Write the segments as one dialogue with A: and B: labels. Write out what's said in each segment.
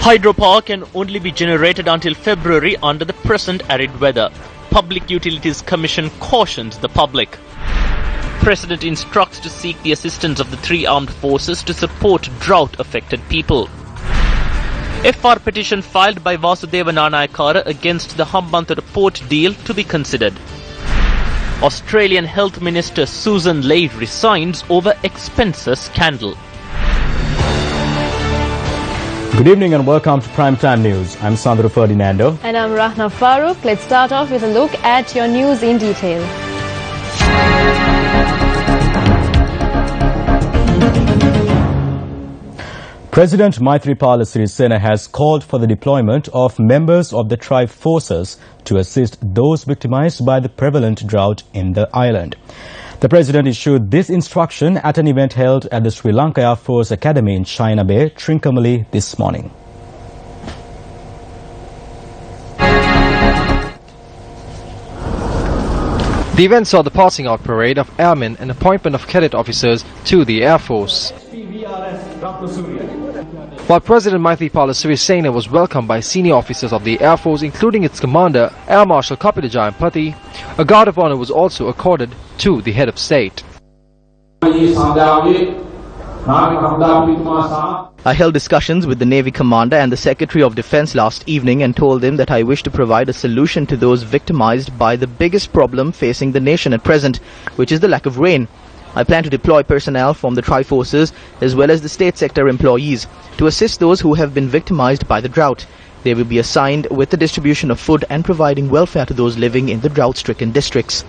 A: Hydropower can only be generated until February under the present arid weather. Public Utilities Commission cautions the public. President instructs to seek the assistance of the three armed forces to support drought-affected people. FR petition filed by Vasudeva Nanayakara against the Hambantota port deal to be considered. Australian Health Minister Susan Ley resigns over expenses scandal.
B: Good evening and welcome to Primetime News. I'm Sandro Ferdinando.
C: And I'm Rahna Farooq. Let's start off with a look at your news in detail.
B: President Maithripala Sirisena has called for the deployment of members of the tribe forces to assist those victimized by the prevalent drought in the island. The president issued this instruction at an event held at the Sri Lanka Air Force Academy in China Bay, Trincomalee, this morning.
D: The event saw the passing out parade of airmen and appointment of cadet officers to the Air Force. While President Maithripala Sirisena was welcomed by senior officers of the Air Force, including its commander, Air Marshal Kapila Jayampathy, a guard of honor was also accorded to the head of state.
E: I held discussions with the Navy Commander and the Secretary of Defense last evening and told them that I wish to provide a solution to those victimized by the biggest problem facing the nation at present, which is the lack of rain. I plan to deploy personnel from the tri-forces as well as the state sector employees to assist those who have been victimized by the drought. They will be assigned with the distribution of food and providing welfare to those living in the drought-stricken districts.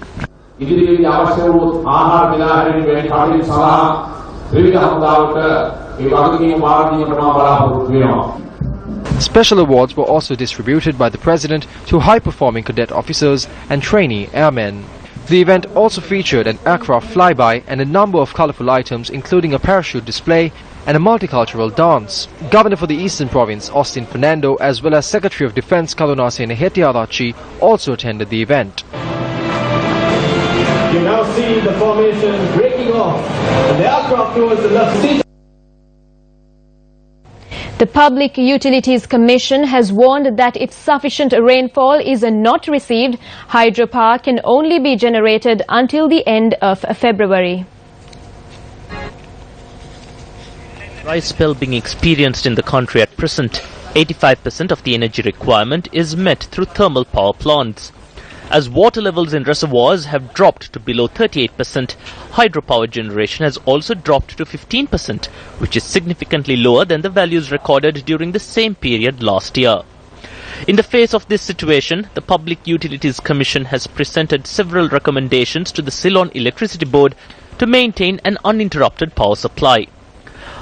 D: Special awards were also distributed by the President to high-performing cadet officers and trainee airmen. The event also featured an aircraft flyby and a number of colorful items, including a parachute display and a multicultural dance. Governor for the Eastern Province, Austin Fernando, as well as Secretary of Defense Karunasena Hettiarachchi also attended the event.
F: You now see the formation breaking off and the aircraft towards the left.
C: The Public Utilities Commission has warned that if sufficient rainfall is not received, hydropower can only be generated until the end of February.
A: Dry spell being experienced in the country at present, 85% of the energy requirement is met through thermal power plants. As water levels in reservoirs have dropped to below 38%, hydropower generation has also dropped to 15%, which is significantly lower than the values recorded during the same period last year. In the face of this situation, the Public Utilities Commission has presented several recommendations to the Ceylon Electricity Board to maintain an uninterrupted power supply.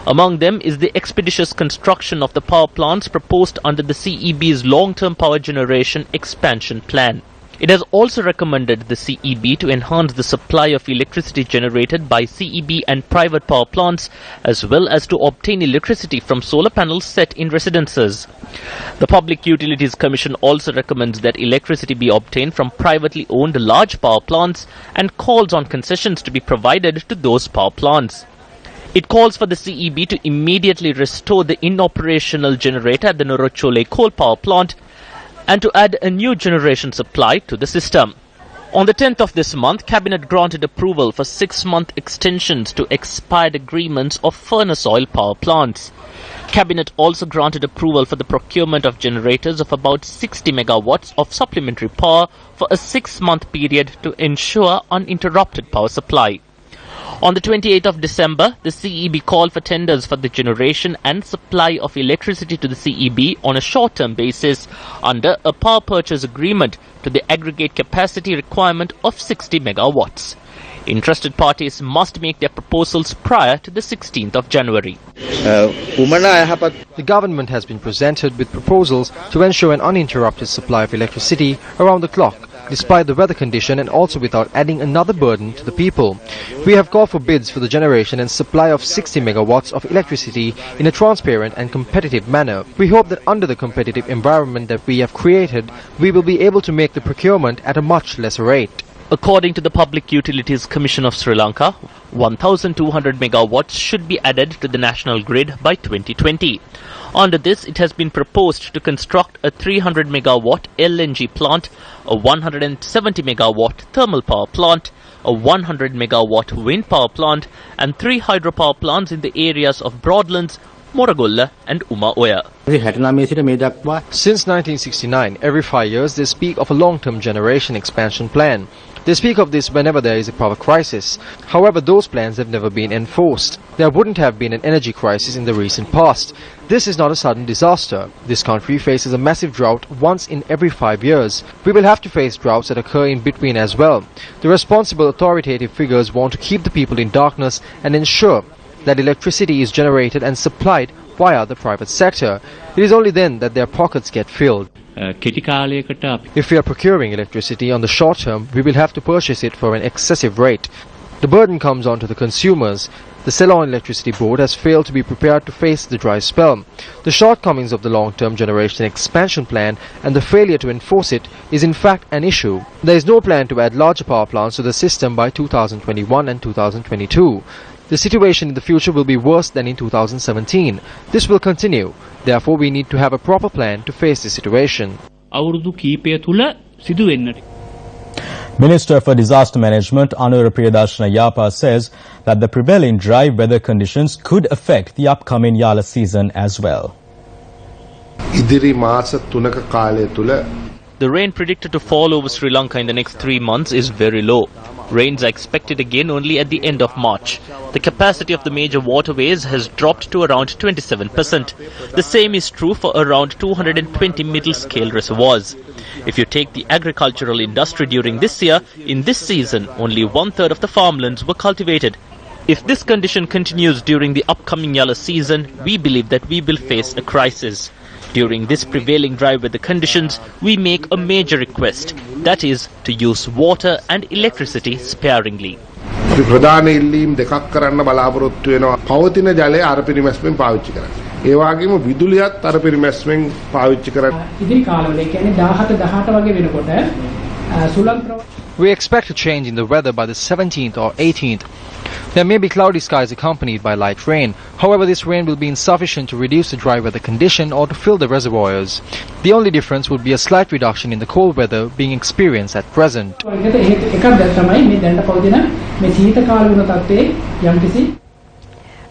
A: Among them is the expeditious construction of the power plants proposed under the CEB's long-term power generation expansion plan. It has also recommended the CEB to enhance the supply of electricity generated by CEB and private power plants, as well as to obtain electricity from solar panels set in residences. The Public Utilities Commission also recommends that electricity be obtained from privately owned large power plants and calls on concessions to be provided to those power plants. It calls for the CEB to immediately restore the inoperational generator at the Norochole coal power plant and to add a new generation supply to the system. On the 10th of this month, Cabinet granted approval for 6-month extensions to expired agreements of furnace oil power plants. Cabinet also granted approval for the procurement of generators of about 60 megawatts of supplementary power for a 6-month period to ensure uninterrupted power supply. On the 28th of December, the CEB called for tenders for the generation and supply of electricity to the CEB on a short-term basis under a power purchase agreement to the aggregate capacity requirement of 60 megawatts. Interested parties must make their proposals prior to the 16th of January.
D: The government has been presented with proposals to ensure an uninterrupted supply of electricity around the clock, despite the weather condition and also without adding another burden to the people. We have called for bids for the generation and supply of 60 megawatts of electricity in a transparent and competitive manner. We hope that under the competitive environment that we have created, we will be able to make the procurement at a much lesser rate.
A: According to the Public Utilities Commission of Sri Lanka, 1,200 megawatts should be added to the national grid by 2020. Under this, it has been proposed to construct a 300 megawatt LNG plant, a 170 megawatt thermal power plant, a 100 megawatt wind power plant, and 3 hydropower plants in the areas of Broadlands, Moragolla and Uma-Oya.
D: Since 1969, every 5 years they speak of a long-term generation expansion plan. They speak of this whenever there is a power crisis. However, those plans have never been enforced. There wouldn't have been an energy crisis in the recent past. This is not a sudden disaster. This country faces a massive drought once in every 5 years. We will have to face droughts that occur in between as well. The responsible authoritative figures want to keep the people in darkness and ensure that electricity is generated and supplied via the private sector. It is only then that their pockets get filled. If we are procuring electricity on the short term, we will have to purchase it for an excessive rate. The burden comes on to the consumers. The Ceylon Electricity Board has failed to be prepared to face the dry spell. The shortcomings of the long-term generation expansion plan and the failure to enforce it is in fact an issue. There is no plan to add larger power plants to the system by 2021 and 2022. The situation in the future will be worse than in 2017. This will continue. Therefore, we need to have a proper plan to face the situation.
B: Minister for Disaster Management Anura Priyadarshana Yapa says that the prevailing dry weather conditions could affect the upcoming Yala season as well.
A: The rain predicted to fall over Sri Lanka in the next 3 months is very low. Rains are expected again only at the end of March. The capacity of the major waterways has dropped to around 27%. The same is true for around 220 middle-scale reservoirs. If you take the agricultural industry during this year, in this season, only 1/3 of the farmlands were cultivated. If this condition continues during the upcoming Yala season, we believe that we will face a crisis. During this prevailing dry weather conditions, we make a major request, that is, to use water and electricity sparingly.
G: ප්‍රධාන ඉල්ලීම් දෙකක් කරන්න බලාපොරොත්තු වෙනවා. පවතින ජලය අර පිරිමැස්මෙන් පාවිච්චි කරන්න. ඒ වගේම විදුලියත් අර පිරිමැස්මෙන් පාවිච්චි කරන්න.
H: ඉදිරි කාලවල ඒ කියන්නේ 17 18 වගේ වෙනකොට සුළං
D: We expect a change in the weather by the 17th or 18th. There may be cloudy skies accompanied by light rain. However, this rain will be insufficient to reduce the dry weather condition or to fill the reservoirs. The only difference would be a slight reduction in the cold weather being experienced at present.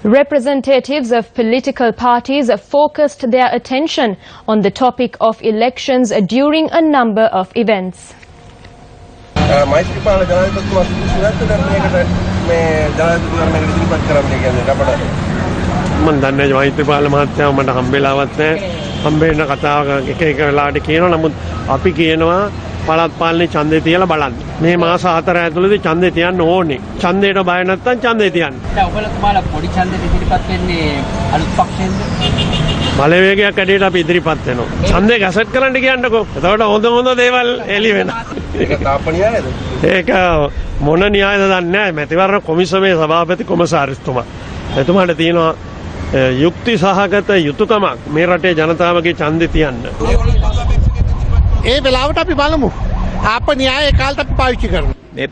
C: Representatives of political parties focused their attention on the topic of elections during a number of events.
I: Maithripala ජනාධිපතිතුමා සුදුසු නැත්නම් මේකට මේ ජනාධිපතිවරණයකට ඉදිරිපත් කරන්න කියන්නේ අපට මම දන්නේ මෛත්‍රීපාල මහත්තයා මට හම්බෙලාවත් නැහැ හම්බෙන්න කතාව එක එක වෙලාවට කියනවා නමුත් අපි කියනවා පළාත් පාලනේ ඡන්දේ තියලා බලන්න මේ මාස 4 ඇතුළතදී ඡන්දේ තියන්න ඕනේ ඡන්දේට බය නැත්නම් ඡන්දේ තියන්න දැන් ඔයගොල්ලෝ පොඩි ඡන්දෙට ඉදිරිපත් වෙන්නේ අලුත් පක්ෂයෙන්ද බලවේගයක් ඇඩේට අපි ඉදිරිපත් වෙනවා ඡන්දේ ගැසට් කරන්න කියන්නකෝ එතකොට හොඳ දේවල් එළි වෙනවා ඒක තාපණියයිද ඒක මොන න්‍යායද දන්නේ නැහැ මැතිවරණ කොමිසමේ සභාපති කොමසාරිස්තුමා එතුමාට තියෙනවා යුක්ති සහගත යුතුයකමක් මේ රටේ ජනතාවගේ ඡන්දේ තියන්න ඒ වෙලාවට අපි බලමු අප න්‍යාය කාලට අපි පාවිච්චි කරමු
D: The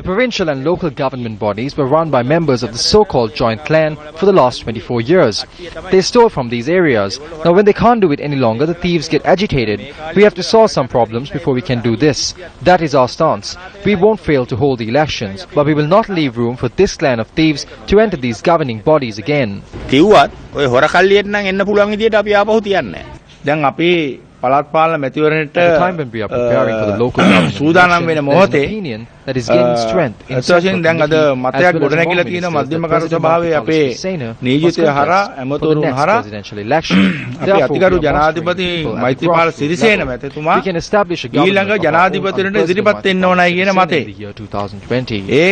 D: provincial and local government bodies were run by members of the so-called joint clan for the last 24 years. They stole from these areas. Now when they can't do it any longer, the thieves get agitated. We have to solve some problems before we can do this. That is our stance. We won't fail to hold the elections, but we will not leave room for this clan of thieves to enter these governing bodies again.
J: At
D: the time when we are preparing for the local government, there's an opinion that is gaining strength in several communities, as well as the President Hussein was contest for the next presidential election. Therefore, we are watching people at the grassroots level. We can establish a government of our own under President Hussein in the year 2020.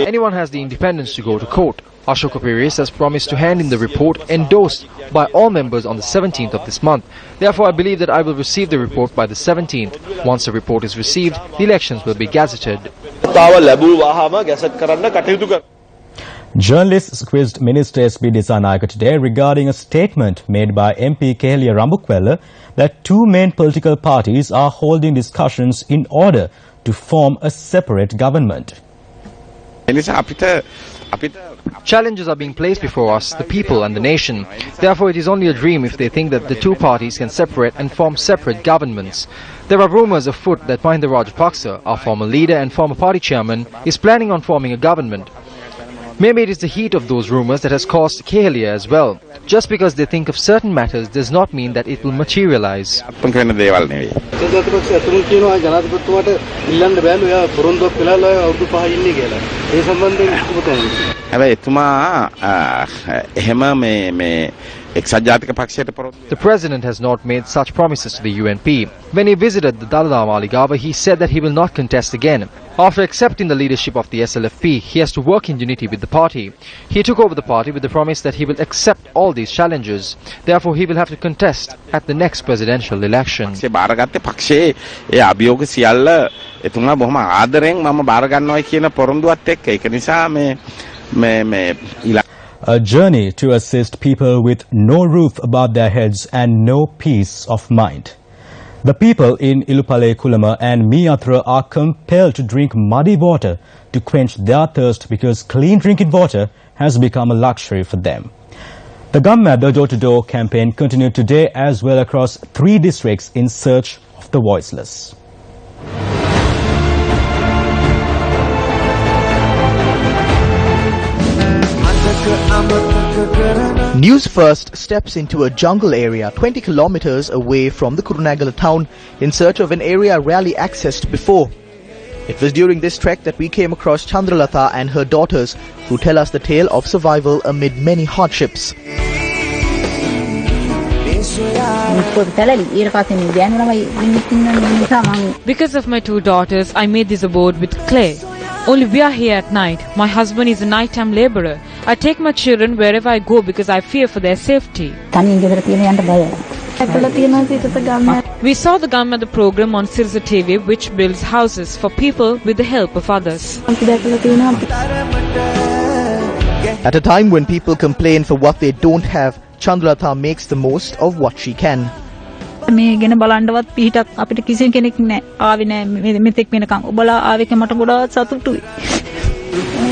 D: Anyone has the independence to go to court. Ashoka Peiris has promised to hand in the report endorsed by all members on the 17th of this month. Therefore, I believe that I will receive the report by the 17th. Once the report is received, the elections will be gazetted.
B: Journalists quizzed Minister S.B. Disanayake today regarding a statement made by MP Keheliya Rambukwella that two main political parties are holding discussions in order to form a separate government.
D: Challenges are being placed before us, the people and the nation. Therefore, it is only a dream if they think that the two parties can separate and form separate governments. There are rumours afoot that Mahinda Rajapaksa, our former leader and former party chairman, is planning on forming a government. Maybe it is the heat of those rumours that has caused Keheliya as well. Just because they think of certain matters does not mean that it will materialize. The president has not made such promises to the UNP. When he visited the Dalada Maligava, he said that he will not contest again. After accepting the leadership of the SLFP, he has to work in unity with the party. He took over the party with the promise that he will accept all these challenges. Therefore, he will have to contest at the next presidential election.
B: A journey to assist people with no roof above their heads and no peace of mind. The people in Ilupale Kulama and Miyatra are compelled to drink muddy water to quench their thirst because clean drinking water has become a luxury for them. The Gammadda door-to-door campaign continued today as well across 3 districts in search of the voiceless.
E: Newsfirst steps into a jungle area 20 kilometers away from the Kurunegala town in search of an area rarely accessed before. It was during this trek that we came across Chandralatha and her daughters, who tell us the tale of survival amid many hardships.
K: Because of my 2 daughters, I made this abode with clay. Only we are here at night. My husband is a nighttime labourer. I take my children wherever I go because I fear for their safety. We saw the Gammadda program on Sirsa TV, which builds houses for people with the help of others.
E: At a time when people complain for what they don't have, Chandralatha makes the most of what she can.
L: මේ ගැන බලන්නවත් පිටක් අපිට කිසි කෙනෙක් නැහැ. ආවේ නැහැ මෙතෙක් වෙනකන්. ඔබලා ආවේ මට ගොඩාක් සතුටුයි.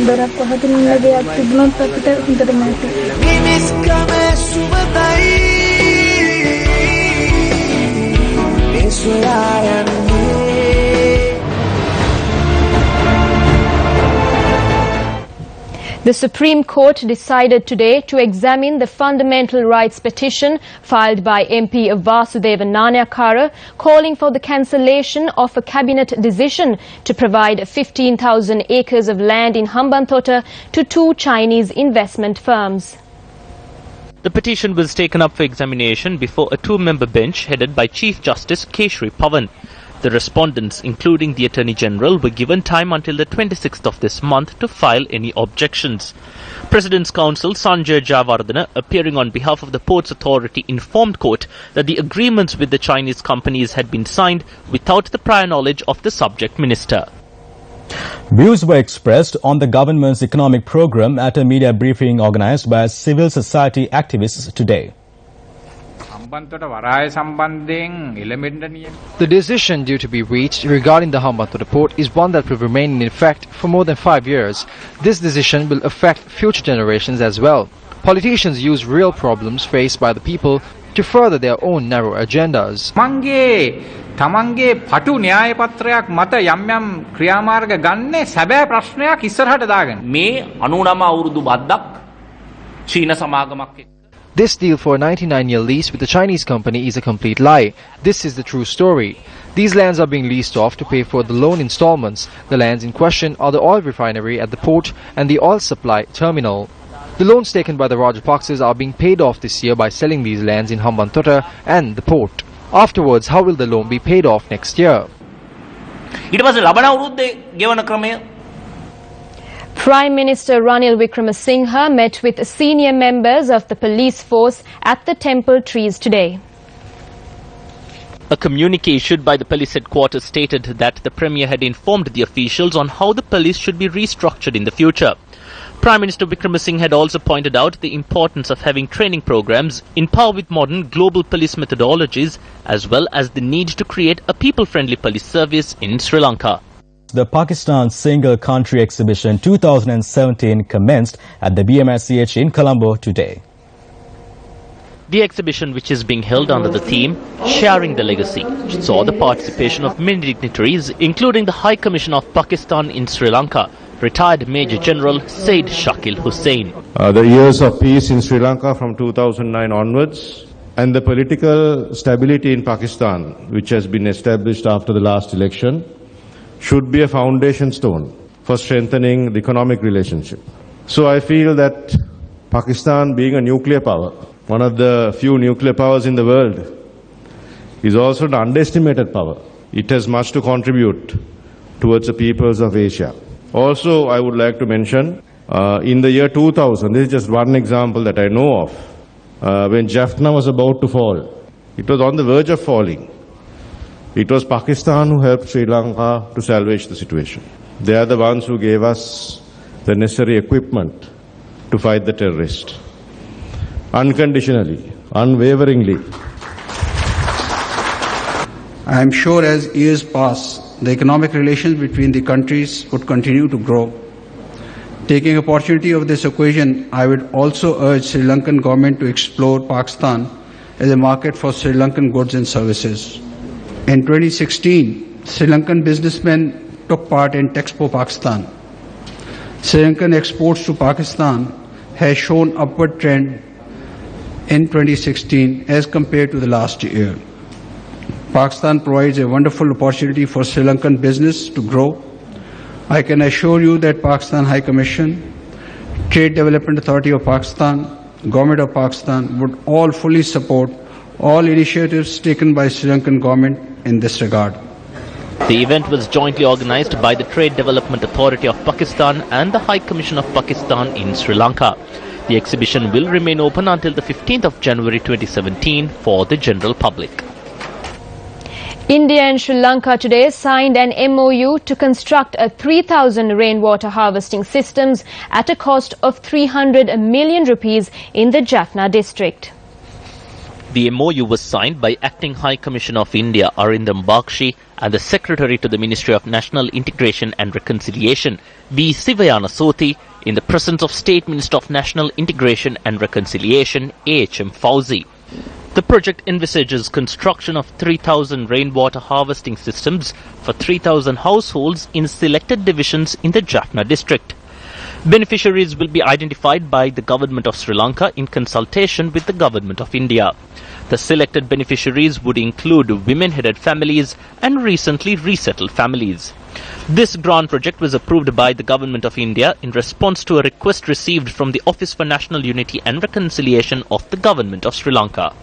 L: දරක් පහදින් ලැබයක් තිබුණොත් අපිට හොඳට මැති. මිනිස්කමේ සුවතයි. ඒ සොයායන්නේ.
C: The Supreme Court decided today to examine the fundamental rights petition filed by MP Vasudeva Nanayakkara calling for the cancellation of a cabinet decision to provide 15,000 acres of land in Hambantota to 2 Chinese investment firms.
A: The petition was taken up for examination before a 2-member bench headed by Chief Justice Keshri Pavan. The respondents, including the Attorney General, were given time until the 26th of this month to file any objections. President's Counsel Sanjay Jayawardena, appearing on behalf of the Ports Authority, informed court that the agreements with the Chinese companies had been signed without the prior knowledge of the subject minister.
B: Views were expressed on the government's economic program at a media briefing organized by civil society activists today.
D: The decision due to be reached regarding the Hambantota port is one that will remain in effect for more than 5 years. This decision will affect future generations as well. Politicians use real problems faced by the people to further their own narrow agendas.
J: තමන්ගේ පටු න්‍යාය පත්‍රයක් මත යම් යම් ක්‍රියාමාර්ග ගන්නේ සැබෑ ප්‍රශ්නයක් ඉස්සරහට දාගෙන
M: මේ 99 අවුරුදු බද්දක් චීන සමාගමක්.
D: This deal for a 99-year lease with the Chinese company is a complete lie. This is the true story. These lands are being leased off to pay for the loan installments. The lands in question are the oil refinery at the port and the oil supply terminal. The loans taken by the Rajapaksas are being paid off this year by selling these lands in Hambantota and the port. Afterwards, how will the loan be paid off next year?
C: Prime Minister Ranil Wickremesinghe met with senior members of the police force at the temple trees today.
A: A communique issued by the police headquarters stated that the Premier had informed the officials on how the police should be restructured in the future. Prime Minister Wickremesinghe had also pointed out the importance of having training programs in par with modern global police methodologies, as well as the need to create a people-friendly police service in Sri Lanka.
B: The Pakistan Single Country Exhibition 2017 commenced at the BMSCH in Colombo today.
A: The exhibition, which is being held under the theme Sharing the Legacy, saw the participation of many dignitaries, including the High Commissioner of Pakistan in Sri Lanka, retired Major General Said Shakil Hussain.
N: The years of peace in Sri Lanka from 2009 onwards, and the political stability in Pakistan, which has been established after the last election, should be a foundation stone for strengthening the economic relationship. So I feel that Pakistan, being a nuclear power, one of the few nuclear powers in the world, is also an underestimated power. It has much to contribute towards the peoples of Asia. Also, I would like to mention, in the year 2000, this is just one example that I know of, when Jaffna was about to fall, it was on the verge of falling. It was Pakistan who helped Sri Lanka to salvage the situation. They are the ones who gave us the necessary equipment to fight the terrorists. Unconditionally, unwaveringly.
O: I am sure as years pass, the economic relations between the countries would continue to grow. Taking opportunity of this occasion, I would also urge Sri Lankan government to explore Pakistan as a market for Sri Lankan goods and services. In 2016, Sri Lankan businessmen took part in Texpo Pakistan. Sri Lankan exports to Pakistan has shown upward trend in 2016 as compared to the last year. Pakistan provides a wonderful opportunity for Sri Lankan business to grow. I can assure you that Pakistan High Commission, Trade Development Authority of Pakistan, Government of Pakistan would all fully support all initiatives taken by Sri Lankan government in this regard.
A: The event was jointly organized by the Trade Development Authority of Pakistan and the High Commission of Pakistan in Sri Lanka. The exhibition will remain open until the 15th of January 2017 for the general public.
C: India and Sri Lanka today signed an MOU to construct a 3,000 rainwater harvesting systems at a cost of 300 million rupees in the Jaffna district.
A: The MOU was signed by Acting High Commissioner of India Arindam Bakshi and the Secretary to the Ministry of National Integration and Reconciliation B. Sivayana Soti in the presence of State Minister of National Integration and Reconciliation A.H.M. Fauzi. The project envisages construction of 3,000 rainwater harvesting systems for 3,000 households in selected divisions in the Jaffna district. Beneficiaries will be identified by the Government of Sri Lanka in consultation with the Government of India. The selected beneficiaries would include women-headed families and recently resettled families. This grant project was approved by the Government of India in response to a request received from the Office for National Unity and Reconciliation of the Government of Sri Lanka.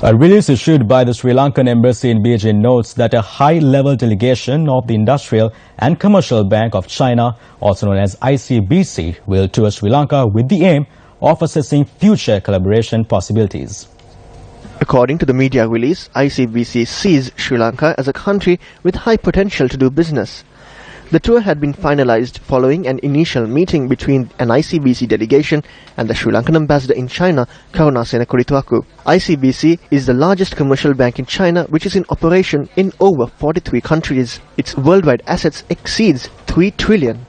B: A release issued by the Sri Lankan Embassy in Beijing notes that a high-level delegation of the Industrial and Commercial Bank of China, also known as ICBC, will tour Sri Lanka with the aim of assessing future collaboration possibilities.
E: According to the media release, ICBC sees Sri Lanka as a country with high potential to do business. The tour had been finalized following an initial meeting between an ICBC delegation and the Sri Lankan ambassador in China, Karunasena Kurituaku. ICBC is the largest commercial bank in China, which is in operation in over 43 countries. Its worldwide assets exceeds $3 trillion.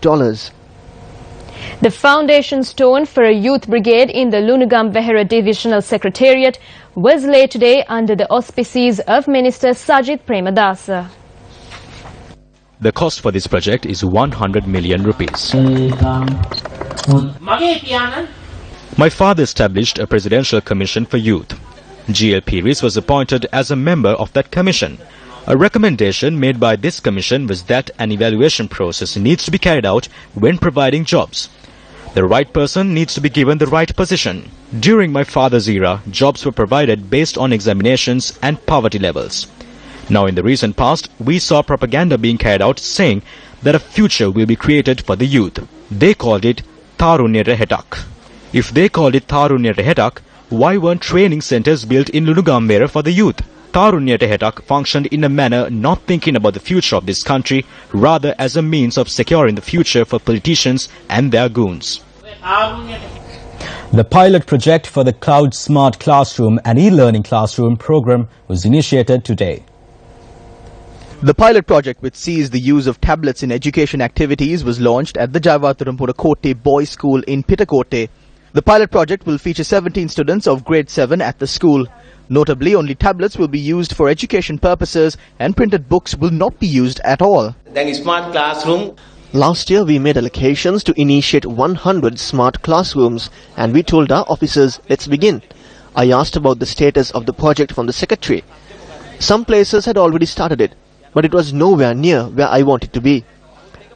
C: The foundation stone for a youth brigade in the Lunugam Vehera Divisional Secretariat was laid today under the auspices of Minister Sajith Premadasa.
B: The cost for this project is 100 million rupees. My father established a presidential commission for youth. GL Peiris was appointed as a member of that commission. A recommendation made by this commission was that an evaluation process needs to be carried out when providing jobs. The right person needs to be given the right position. During my father's era, jobs were provided based on examinations and poverty levels. Now in the recent past, we saw propaganda being carried out saying that a future will be created for the youth. They called it Tarunya Rehetak. If they called it Tarunya Rehetak, why weren't training centers built in Lunugam Vehera for the youth? Tarunyata Hetak functioned in a manner not thinking about the future of this country, rather as a means of securing the future for politicians and their goons. The pilot project for the Cloud Smart Classroom and e-learning classroom program was initiated today.
E: The pilot project, which sees the use of tablets in education activities, was launched at the Jayawattharampura Kotte Boys School in Pitakotte. The pilot project will feature 17 students of grade 7 at the school. Notably, only tablets will be used for education purposes and printed books will not be used at all.
P: Then smart classroom.
Q: Last year, we made allocations to initiate 100 smart classrooms and we told our officers, let's begin. I asked about the status of the project from the secretary. Some places had already started it, but it was nowhere near where I wanted to be.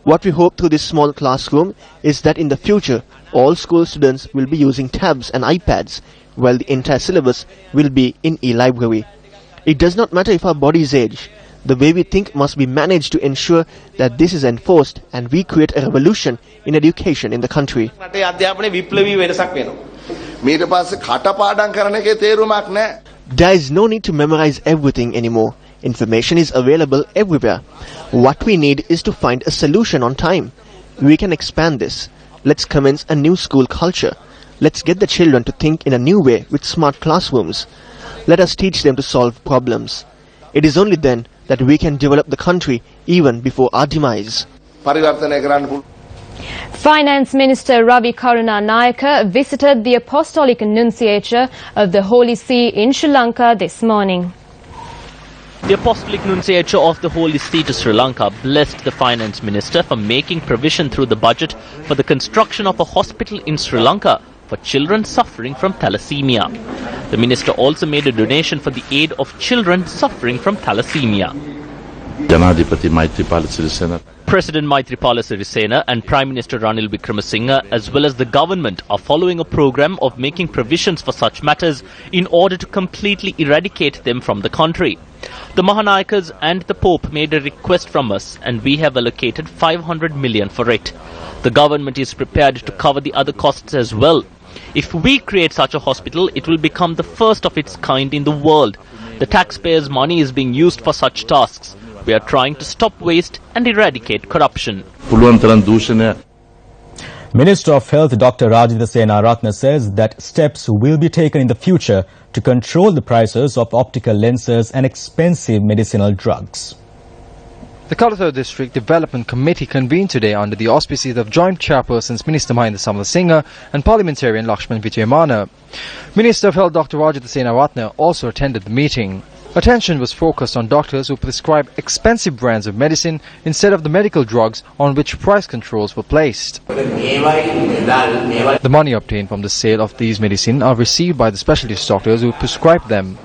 Q: What we hope through this small classroom is that in the future, all school students will be using tabs and iPads, while the entire syllabus will be in e-library. It does not matter if our body's age. The way we think must be managed to ensure that this is enforced and we create a revolution in education in the country. There is no need to memorize everything anymore. Information is available everywhere. What we need is to find a solution on time. We can expand this. Let's commence a new school culture. Let's get the children to think in a new way with smart classrooms. Let us teach them to solve problems. It is only then that we can develop the country even before our demise.
C: Finance Minister Ravi Karunanayake visited the Apostolic Nunciature of the Holy See in Sri Lanka this morning.
A: The Apostolic Nunciature of the Holy See to Sri Lanka blessed the Finance Minister for making provision through the budget for the construction of a hospital in Sri Lanka for children suffering from thalassemia. The minister also made a donation for the aid of children suffering from thalassemia. President Maithripala Sirisena and Prime Minister Ranil Wickremesinghe, as well as the government, are following a program of making provisions for such matters in order to completely eradicate them from the country. The Mahanayakas and the Pope made a request from us and we have allocated 500 million for it. The government is prepared to cover the other costs as well. If we create such a hospital, it will become the first of its kind in the world. The taxpayers' money is being used for such tasks. We are trying to stop waste and eradicate corruption.
B: Minister of Health Dr. Rajendra Senaratne says that steps will be taken in the future to control the prices of optical lenses and expensive medicinal drugs.
D: The Kalatha District Development Committee convened today under the auspices of Joint Chairpersons Minister Mahinda Samarasinghe and Parliamentarian Lakshman Vijayamana. Minister of Health Dr. Rajendra Senaratne also attended the meeting. Attention was focused on doctors who prescribe expensive brands of medicine instead of the medical drugs on which price controls were placed. The money obtained from the sale of these medicines are received by the specialist doctors who prescribe them.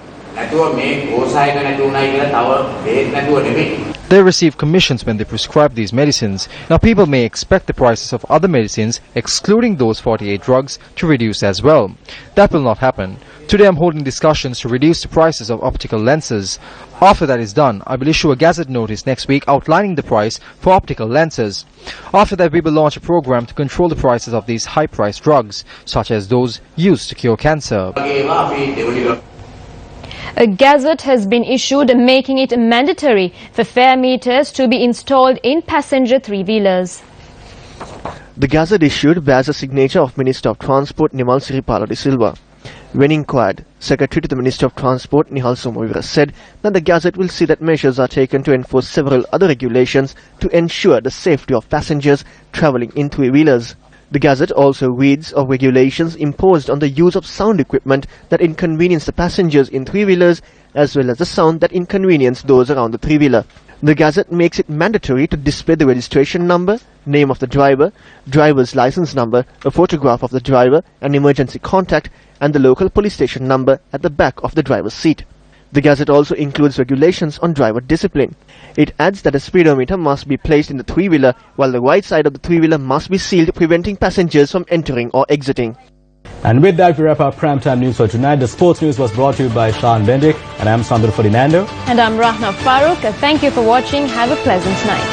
D: They receive commissions when they prescribe these medicines. Now people may expect the prices of other medicines, excluding those 48 drugs, to reduce as well. That will not happen. Today I'm holding discussions to reduce the prices of optical lenses. After that is done, I will issue a gazette notice next week outlining the price for optical lenses. After that we will launch a program to control the prices of these high-priced drugs, such as those used to cure cancer.
C: A gazette has been issued making it mandatory for fare meters to be installed in passenger three-wheelers.
Q: The gazette issued bears a signature of Minister of Transport Nimal Siripala de Silva. When inquired, Secretary to the Minister of Transport Nihal Somavira said that the gazette will see that measures are taken to enforce several other regulations to ensure the safety of passengers travelling in three-wheelers. The gazette also reads of regulations imposed on the use of sound equipment that inconvenience the passengers in three-wheelers as well as the sound that inconvenience those around the three-wheeler. The gazette makes it mandatory to display the registration number, name of the driver, driver's license number, a photograph of the driver, an emergency contact, and the local police station number at the back of the driver's seat. The gazette also includes regulations on driver discipline. It adds that a speedometer must be placed in the three-wheeler while the right side of the three-wheeler must be sealed, preventing passengers from entering or exiting.
B: And with that, we wrap our primetime news for tonight. The sports news was brought to you by Sean Bendick, and I'm Sandra Ferdinando.
C: And I'm Rahna Farooq. Thank you for watching. Have a pleasant night.